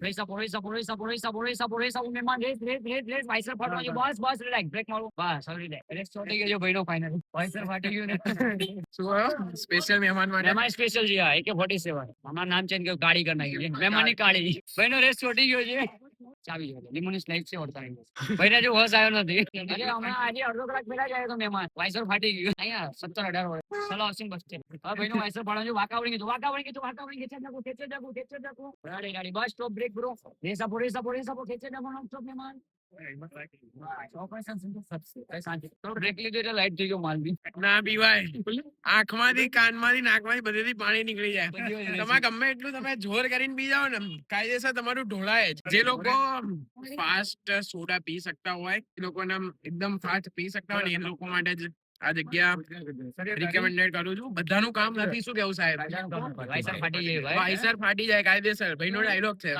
race up race up race up race up race up race up મહેમાન race વાઇસર ફાટવાનું બસ બસ રિલેક્સ બ્રેક મારો બસ હવે રિલેક્સ રેસ છોડી ગયો ભાઈનો ફાઇનલ વાઇસર ફાટી ગયું ને શું સ્પેશિયલ મહેમાન માટે મહેમાન સ્પેશિયલ છે AK-47 અમારું નામ ચેન્જ કર્યું ગાડી કરી નાખી મહેમાનની કાળી ભાઈનો રેસ છોડી ગયો છે ચાવી ગયો લિમોનિસ લાઈફ છે ઓડતા ભાઈને જો હોશ આવ્યો નથી અરે હમણાં આજે અડધો કલાક પહેલા જ આવ્યો તો મહેમાન વાઇસર ફાટી ગયું અહીંયા 17-18 વર્ષ ચલો અસીમ બસ સ્ટેન્ડ હવે ભાઈનો વાઇસર ફાડવાનું વાકાવડી ગયું વાકાવડી ગયું ખેંચે જાકું ગાડી બસ સ્ટોપ બ્રેક બ્રો રેસ આપો ખેંચે જાકું નોન સ્ટોપ મહેમાન બ્રેક લીધું એટલે લાઈટ થઈ ગયો માલ બી ના પીવાય આંખમાંથી કાનમાંથી નાકમાંથી બધેથી પાણી નીકળી જાય તમે ગમે એટલું તમે જોર કરીને પી જાઓ ને કાયદેસર તમારું ઢોળાય જ જે લોકો ફાસ્ટ સોડા પી શકતા હોય એ લોકોને એકદમ ફાસ્ટ પી શકતા હોય ને એ લોકો માટે જ આ જગ્યા રિકમેન્ડેડ કરું છું બધાનું કામ નથી શું કેવું સાહેબ વાઇસર ફાટી જાય વાઇસર ફાટી જાય કાયદેસર ભાઈનો ડાયલોગ છે